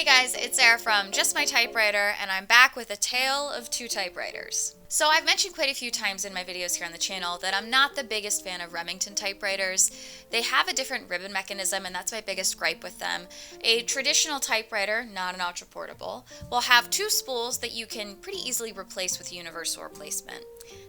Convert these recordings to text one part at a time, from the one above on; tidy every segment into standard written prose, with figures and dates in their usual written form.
Hey guys, it's Sarah from Just My Typewriter, and I'm back with a tale of two typewriters. So I've mentioned quite a few times in my videos here on the channel that I'm not the biggest fan of Remington typewriters. They have a different ribbon mechanism, and that's my biggest gripe with them. A traditional typewriter, not an ultra portable, will have two spools that you can pretty easily replace with universal replacement.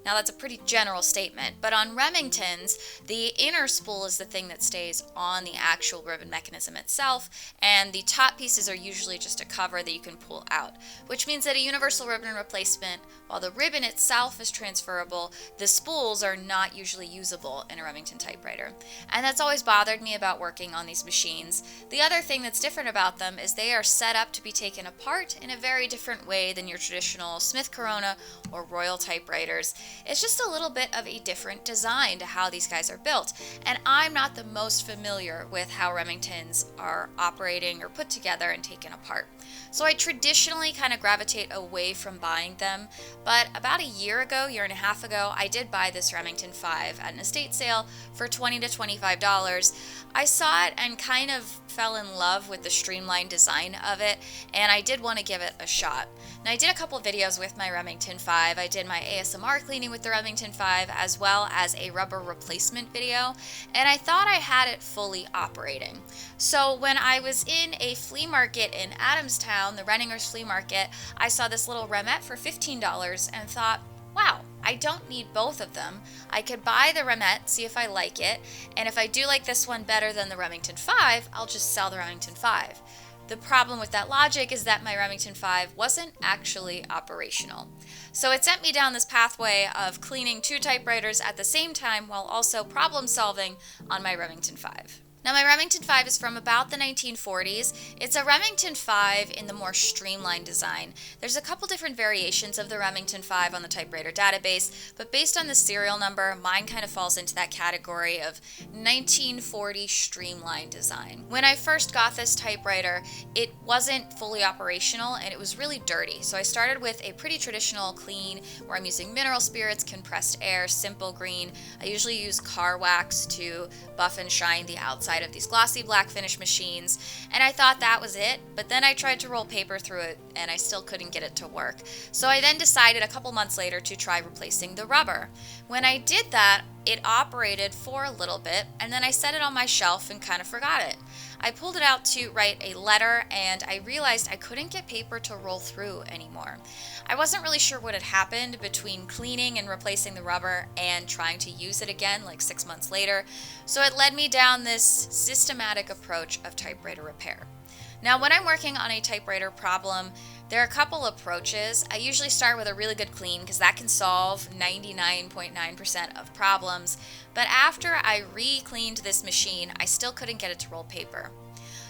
Now that's a pretty general statement, but on Remingtons, the inner spool is the thing that stays on the actual ribbon mechanism itself, and the top pieces are usually just a cover that you can pull out, which means that a universal ribbon replacement, while the ribbon itself is transferable, the spools are not usually usable in a Remington typewriter. And that's always bothered me about working on these machines. The other thing that's different about them is they are set up to be taken apart in a very different way than your traditional Smith Corona or Royal typewriters. It's just a little bit of a different design to how these guys are built, and I'm not the most familiar with how Remingtons are operating or put together and taken apart. So I traditionally kind of gravitate away from buying them, but about a year and a half ago, I did buy this Remington 5 at an estate sale for $20 to $25. I saw it and kind of fell in love with the streamlined design of it, and I did want to give it a shot. Now, I did a couple videos with my Remington 5. I did my ASMR cleaning with the Remington 5 as well as a rubber replacement video, and I thought I had it fully operating. So when I was in a flea market in Adamstown, the Renninger's flea market, I saw this little Remette for $15 and thought, wow, I don't need both of them. I could buy the Remette, see if I like it, and if I do like this one better than the Remington 5, I'll just sell the Remington 5. The problem with that logic is that my Remington 5 wasn't actually operational. So it sent me down this pathway of cleaning two typewriters at the same time while also problem solving on my Remington 5. Now, my Remington 5 is from about the 1940s. It's a Remington 5 in the more streamlined design. There's a couple different variations of the Remington 5 on the typewriter database, but based on the serial number, mine kind of falls into that category of 1940 streamlined design. When I first got this typewriter, it wasn't fully operational and it was really dirty. So I started with a pretty traditional clean where I'm using mineral spirits, compressed air, simple green. I usually use car wax to buff and shine the outside of these glossy black finish machines, and I thought that was it, but then I tried to roll paper through it and I still couldn't get it to work. So I then decided a couple months later to try replacing the rubber. When I did that, it operated for a little bit, and then I set it on my shelf and kind of forgot it. I pulled it out to write a letter, and I realized I couldn't get paper to roll through anymore. I wasn't really sure what had happened between cleaning and replacing the rubber and trying to use it again like 6 months later, so it led me down this systematic approach of typewriter repair. Now, when I'm working on a typewriter problem, there are a couple approaches. I usually start with a really good clean because that can solve 99.9% of problems. But after I re-cleaned this machine, I still couldn't get it to roll paper.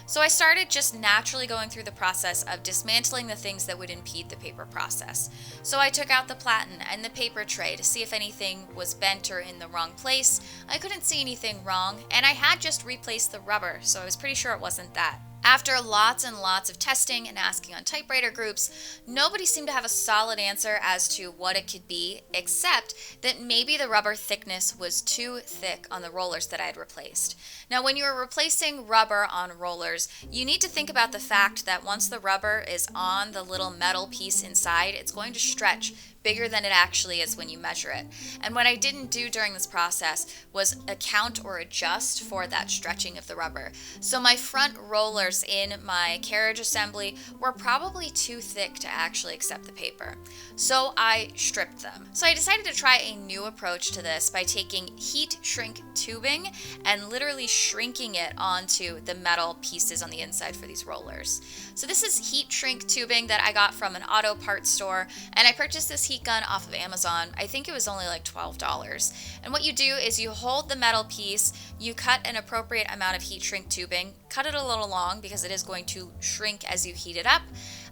So I started just naturally going through the process of dismantling the things that would impede the paper process. So I took out the platen and the paper tray to see if anything was bent or in the wrong place. I couldn't see anything wrong, and I had just replaced the rubber, so I was pretty sure it wasn't that. After lots and lots of testing and asking on typewriter groups, nobody seemed to have a solid answer as to what it could be, except that maybe the rubber thickness was too thick on the rollers that I had replaced. Now, when you are replacing rubber on rollers, you need to think about the fact that once the rubber is on the little metal piece inside, it's going to stretch bigger than it actually is when you measure it. And what I didn't do during this process was account or adjust for that stretching of the rubber. So my front rollers in my carriage assembly were probably too thick to actually accept the paper. So I stripped them. So I decided to try a new approach to this by taking heat shrink tubing and literally shrinking it onto the metal pieces on the inside for these rollers. So this is heat shrink tubing that I got from an auto parts store, and I purchased this heat gun off of Amazon. I think it was only like $12. And what you do is you hold the metal piece, you cut an appropriate amount of heat shrink tubing, cut it a little long because it is going to shrink as you heat it up.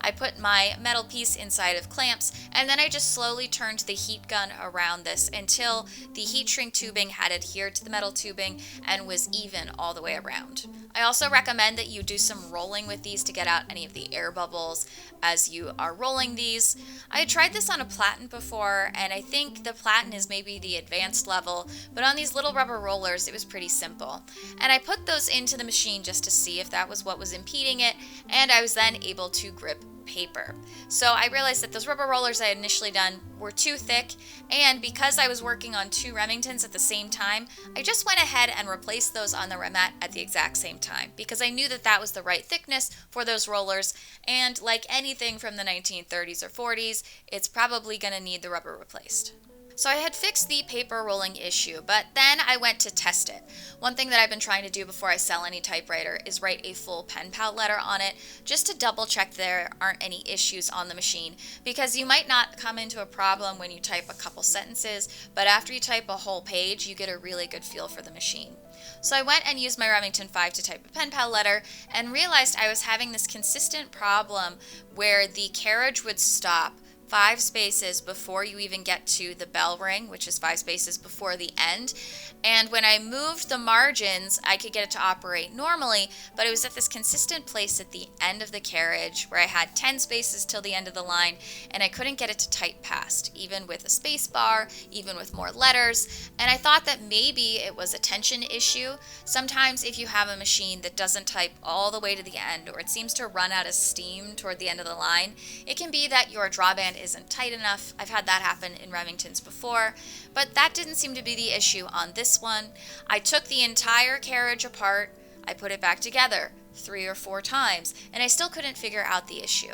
I put my metal piece inside of clamps, and then I just slowly turned the heat gun around this until the heat shrink tubing had adhered to the metal tubing and was even all the way around. I also recommend that you do some rolling with these to get out any of the air bubbles as you are rolling these. I had tried this on a platen before, and I think the platen is maybe the advanced level, but on these little rubber rollers it was pretty simple. And I put those into the machine just to see if that was what was impeding it, and I was then able to grip paper. So I realized that those rubber rollers I had initially done were too thick, and because I was working on two Remingtons at the same time, I just went ahead and replaced those on the Remette at the exact same time because I knew that that was the right thickness for those rollers, and like anything from the 1930s or 40s, it's probably going to need the rubber replaced. So I had fixed the paper rolling issue, but then I went to test it. One thing that I've been trying to do before I sell any typewriter is write a full pen pal letter on it, just to double check there aren't any issues on the machine, because you might not come into a problem when you type a couple sentences, but after you type a whole page, you get a really good feel for the machine. So I went and used my Remington 5 to type a pen pal letter and realized I was having this consistent problem where the carriage would stop 5 spaces before you even get to the bell ring, which is 5 spaces before the end. And when I moved the margins, I could get it to operate normally, but it was at this consistent place at the end of the carriage where I had 10 spaces till the end of the line, and I couldn't get it to type past, even with a space bar, even with more letters. And I thought that maybe it was a tension issue. Sometimes if you have a machine that doesn't type all the way to the end, or it seems to run out of steam toward the end of the line, it can be that your drawband isn't tight enough. I've had that happen in Remingtons before, but that didn't seem to be the issue on this one. I took the entire carriage apart, I put it back together 3 or 4 times, and I still couldn't figure out the issue.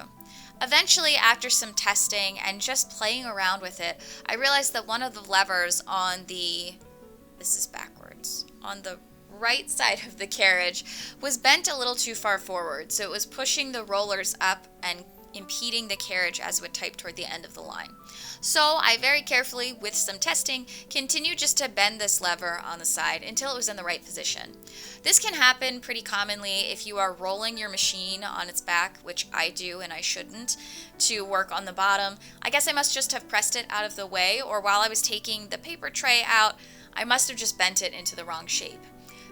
Eventually, after some testing and just playing around with it, I realized that one of the levers on this is backwards, on the right side of the carriage was bent a little too far forward, so it was pushing the rollers up and impeding the carriage as it would type toward the end of the line. So I very carefully, with some testing, continued just to bend this lever on the side until it was in the right position. This can happen pretty commonly if you are rolling your machine on its back, which I do and I shouldn't, to work on the bottom. I guess I must just have pressed it out of the way, or while I was taking the paper tray out, I must have just bent it into the wrong shape.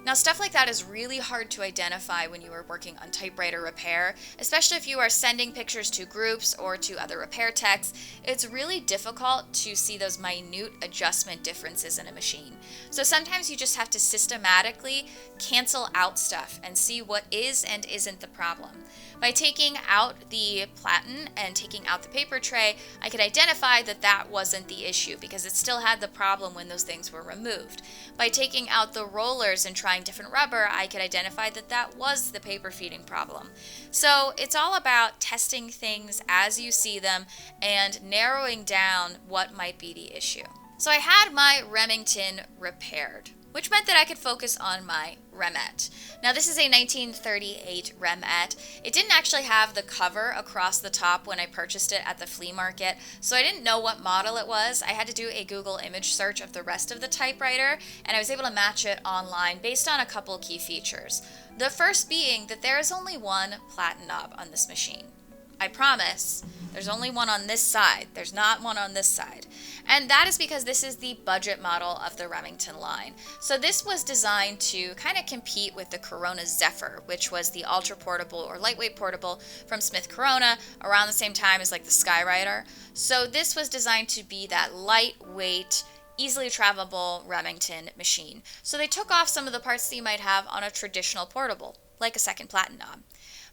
Now, stuff like that is really hard to identify when you are working on typewriter repair, especially if you are sending pictures to groups or to other repair techs. It's really difficult to see those minute adjustment differences in a machine. So sometimes you just have to systematically cancel out stuff and see what is and isn't the problem. By taking out the platen and taking out the paper tray, I could identify that that wasn't the issue because it still had the problem when those things were removed. By taking out the rollers and trying different rubber, I could identify that that was the paper feeding problem. So it's all about testing things as you see them and narrowing down what might be the issue. So I had my Remington repaired, which meant that I could focus on my Remette. Now this is a 1938 Remette. It didn't actually have the cover across the top when I purchased it at the flea market, so I didn't know what model it was. I had to do a Google image search of the rest of the typewriter, and I was able to match it online based on a couple key features. The first being that there is only one platen knob on this machine. I promise, there's only one on this side. There's not one on this side. And that is because this is the budget model of the Remington line. So this was designed to kind of compete with the Corona Zephyr, which was the ultra portable or lightweight portable from Smith Corona around the same time as like the Skywriter. So this was designed to be that lightweight, easily travelable Remington machine. So they took off some of the parts that you might have on a traditional portable, like a second platen knob.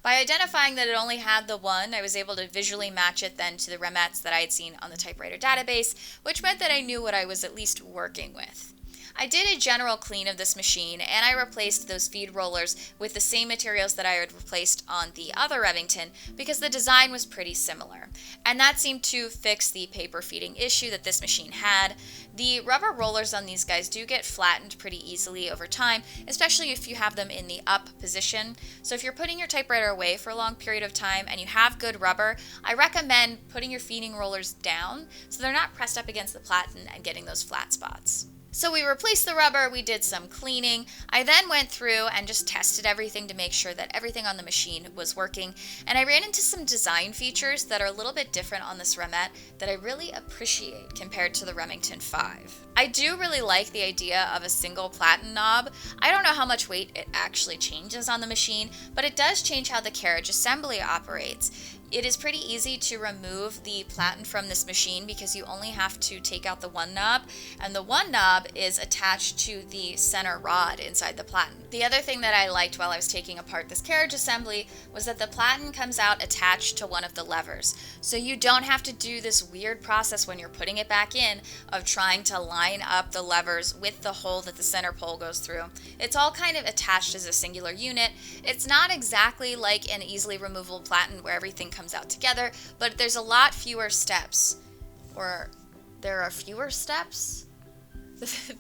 By identifying that it only had the one, I was able to visually match it then to the Remettes that I had seen on the typewriter database, which meant that I knew what I was at least working with. I did a general clean of this machine, and I replaced those feed rollers with the same materials that I had replaced on the other Remington because the design was pretty similar. And that seemed to fix the paper feeding issue that this machine had. The rubber rollers on these guys do get flattened pretty easily over time, especially if you have them in the up position. So if you're putting your typewriter away for a long period of time and you have good rubber, I recommend putting your feeding rollers down so they're not pressed up against the platen and getting those flat spots. So we replaced the rubber, we did some cleaning. I then went through and just tested everything to make sure that everything on the machine was working. And I ran into some design features that are a little bit different on this Remette that I really appreciate compared to the Remington 5. I do really like the idea of a single platen knob. I don't know how much weight it actually changes on the machine, but it does change how the carriage assembly operates. It is pretty easy to remove the platen from this machine because you only have to take out the one knob, and the one knob is attached to the center rod inside the platen. The other thing that I liked while I was taking apart this carriage assembly was that the platen comes out attached to one of the levers. So you don't have to do this weird process when you're putting it back in of trying to line up the levers with the hole that the center pole goes through. It's all kind of attached as a singular unit. It's not exactly like an easily removable platen where everything comes out together, but there's a lot fewer steps. Or there are fewer steps?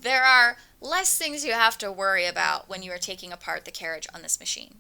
There are less things you have to worry about when you are taking apart the carriage on this machine.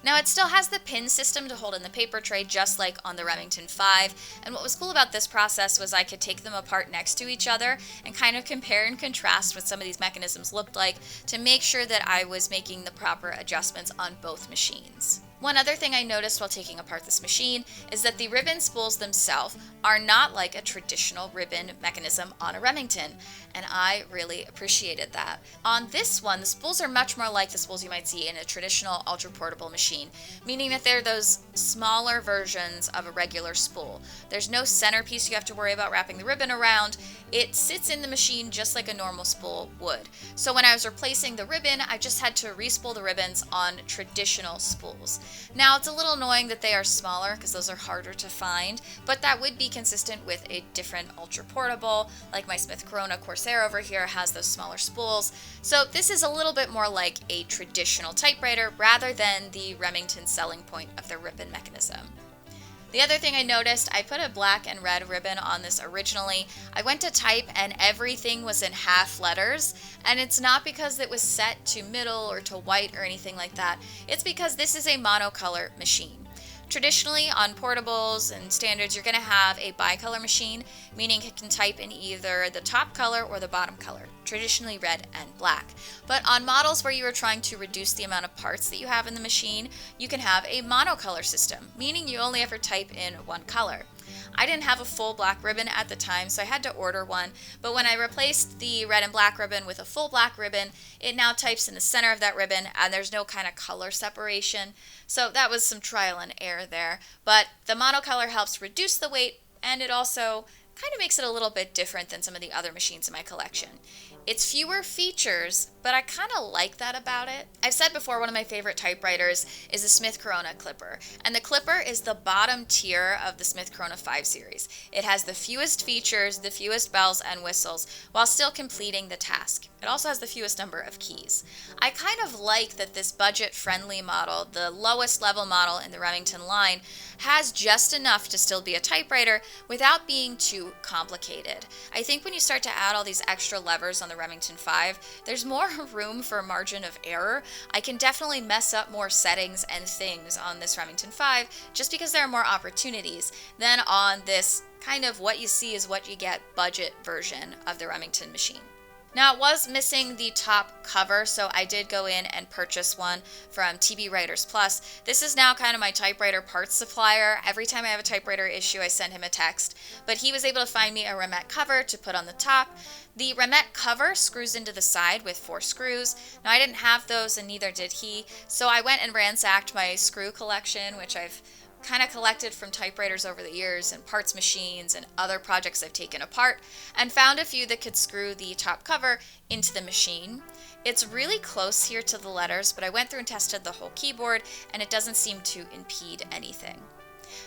Now it still has the pin system to hold in the paper tray just like on the Remington 5, and what was cool about this process was I could take them apart next to each other and kind of compare and contrast what some of these mechanisms looked like to make sure that I was making the proper adjustments on both machines. One other thing I noticed while taking apart this machine is that the ribbon spools themselves are not like a traditional ribbon mechanism on a Remington, and I really appreciated that. On this one, the spools are much more like the spools you might see in a traditional ultra-portable machine, meaning that they're those smaller versions of a regular spool. There's no centerpiece you have to worry about wrapping the ribbon around. It sits in the machine just like a normal spool would. So when I was replacing the ribbon, I just had to re-spool the ribbons on traditional spools. Now it's a little annoying that they are smaller because those are harder to find, but that would be consistent with a different ultra portable, like my Smith Corona Corsair over here has those smaller spools. So this is a little bit more like a traditional typewriter rather than the Remington selling point of the ribbon mechanism. The other thing I noticed, I put a black and red ribbon on this originally. I went to type and everything was in half letters, and it's not because it was set to middle or to white or anything like that. It's because this is a monocolor machine. Traditionally on portables and standards, you're going to have a bicolor machine, meaning it can type in either the top color or the bottom color, traditionally red and black. But on models where you are trying to reduce the amount of parts that you have in the machine, you can have a monocolor system, meaning you only ever type in one color. I didn't have a full black ribbon at the time, so I had to order one, but when I replaced the red and black ribbon with a full black ribbon, it now types in the center of that ribbon, and there's no kind of color separation, so that was some trial and error there. But the monocolor helps reduce the weight, and it also kind of makes it a little bit different than some of the other machines in my collection. It's fewer features, but I kind of like that about it. I've said before, one of my favorite typewriters is the Smith Corona Clipper, and the Clipper is the bottom tier of the Smith Corona 5 series. It has the fewest features, the fewest bells and whistles, while still completing the task. It also has the fewest number of keys. I kind of like that this budget-friendly model, the lowest level model in the Remington line, has just enough to still be a typewriter without being too complicated. I think when you start to add all these extra levers on the Remington 5, there's more room for margin of error. I can definitely mess up more settings and things on this Remington 5 just because there are more opportunities than on this kind of what you see is what you get budget version of the Remington machine. Now it was missing the top cover, so I did go in and purchase one from TB Writers Plus. This is now kind of my typewriter parts supplier. Every time I have a typewriter issue, I send him a text. But he was able to find me a Remette cover to put on the top. The Remette cover screws into the side with 4 screws. Now I didn't have those and neither did he, so I went and ransacked my screw collection, which I've kind of collected from typewriters over the years and parts machines and other projects I've taken apart, and found a few that could screw the top cover into the machine. It's really close here to the letters, but I went through and tested the whole keyboard and it doesn't seem to impede anything.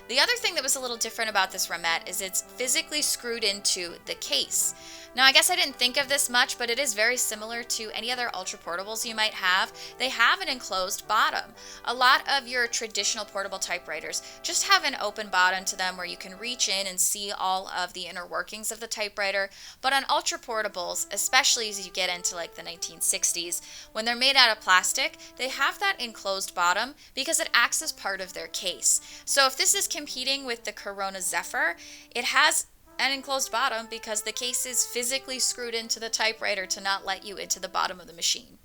The other thing that was a little different about this Remette is it's physically screwed into the case. Now I guess I didn't think of this much, but it is very similar to any other ultra portables you might have. They have an enclosed bottom. A lot of your traditional portable typewriters just have an open bottom to them where you can reach in and see all of the inner workings of the typewriter. But on ultra portables, especially as you get into like the 1960s, when they're made out of plastic, they have that enclosed bottom because it acts as part of their case. So if this is competing with the Corona Zephyr, it has and enclosed bottom because the case is physically screwed into the typewriter to not let you into the bottom of the machine.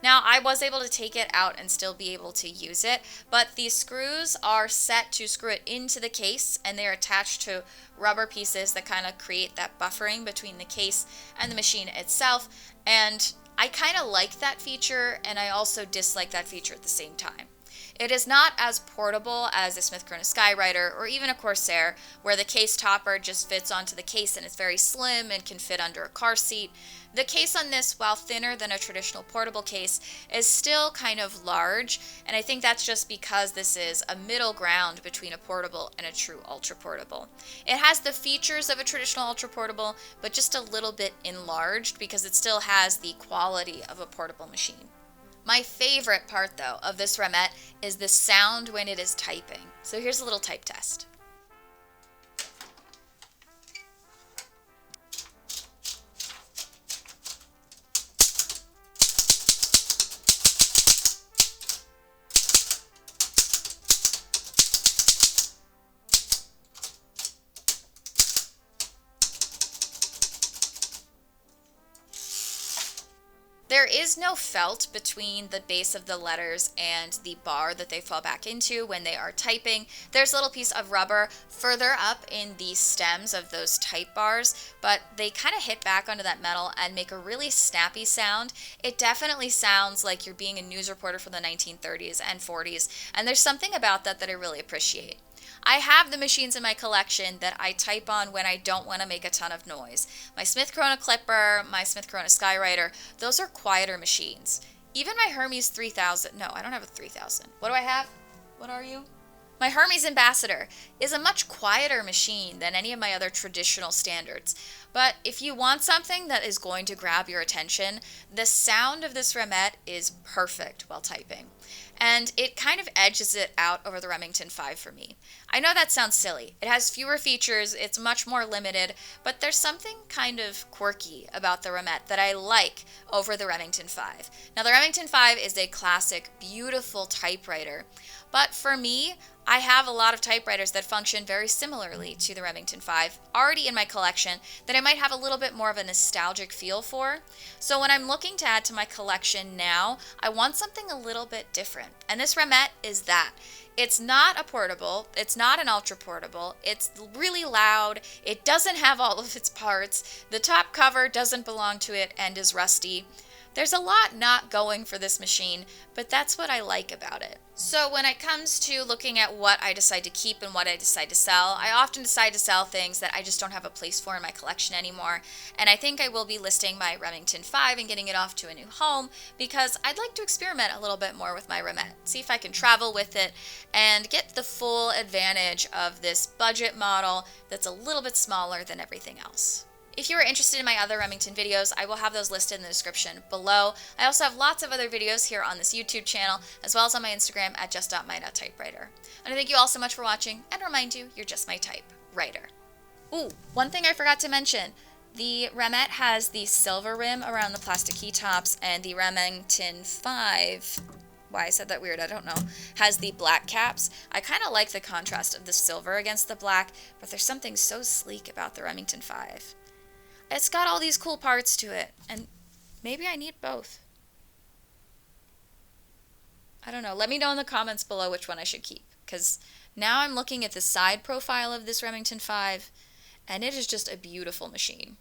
Now, I was able to take it out and still be able to use it, but these screws are set to screw it into the case, and they're attached to rubber pieces that kind of create that buffering between the case and the machine itself, and I kind of like that feature, and I also dislike that feature at the same time. It is not as portable as a Smith Corona Skywriter or even a Corsair, where the case topper just fits onto the case and it's very slim and can fit under a car seat. The case on this, while thinner than a traditional portable case, is still kind of large, and I think that's just because this is a middle ground between a portable and a true ultra portable. It has the features of a traditional ultra portable, but just a little bit enlarged because it still has the quality of a portable machine. My favorite part, though, of this Remette is the sound when it is typing. So here's a little type test. There is no felt between the base of the letters and the bar that they fall back into when they are typing. There's a little piece of rubber further up in the stems of those type bars, but they kind of hit back onto that metal and make a really snappy sound. It definitely sounds like you're being a news reporter from the 1930s and 40s, and there's something about that that I really appreciate. I have the machines in my collection that I type on when I don't want to make a ton of noise. My Smith Corona Clipper, my Smith Corona Skywriter, those are quieter machines. Even my Hermes 3000, no, I don't have a 3000. What do I have? What are you? My Hermes Ambassador is a much quieter machine than any of my other traditional standards. But if you want something that is going to grab your attention, the sound of this Remette is perfect while typing. And it kind of edges it out over the Remington 5 for me. I know that sounds silly. It has fewer features, it's much more limited, but there's something kind of quirky about the Remette that I like over the Remington 5. Now, the Remington 5 is a classic, beautiful typewriter, but for me, I have a lot of typewriters that function very similarly to the Remington 5 already in my collection that I might have a little bit more of a nostalgic feel for. So when I'm looking to add to my collection now, I want something a little bit different. And this Remette is that. It's not a portable, it's not an ultra portable, it's really loud, it doesn't have all of its parts, the top cover doesn't belong to it and is rusty. There's a lot not going for this machine, but that's what I like about it. So when it comes to looking at what I decide to keep and what I decide to sell, I often decide to sell things that I just don't have a place for in my collection anymore. And I think I will be listing my Remington 5 and getting it off to a new home because I'd like to experiment a little bit more with my Remette, see if I can travel with it and get the full advantage of this budget model that's a little bit smaller than everything else. If you are interested in my other Remington videos, I will have those listed in the description below. I also have lots of other videos here on this YouTube channel, as well as on my Instagram at just.my.typewriter. And I thank you all so much for watching, and remind you, you're just my typewriter. Ooh, one thing I forgot to mention. The Remette has the silver rim around the plastic keytops, and the Remington 5, why I said that weird, I don't know, has the black caps. I kind of like the contrast of the silver against the black, but there's something so sleek about the Remington 5. It's got all these cool parts to it, and maybe I need both. I don't know. Let me know in the comments below which one I should keep, because now I'm looking at the side profile of this Remington 5, and it is just a beautiful machine.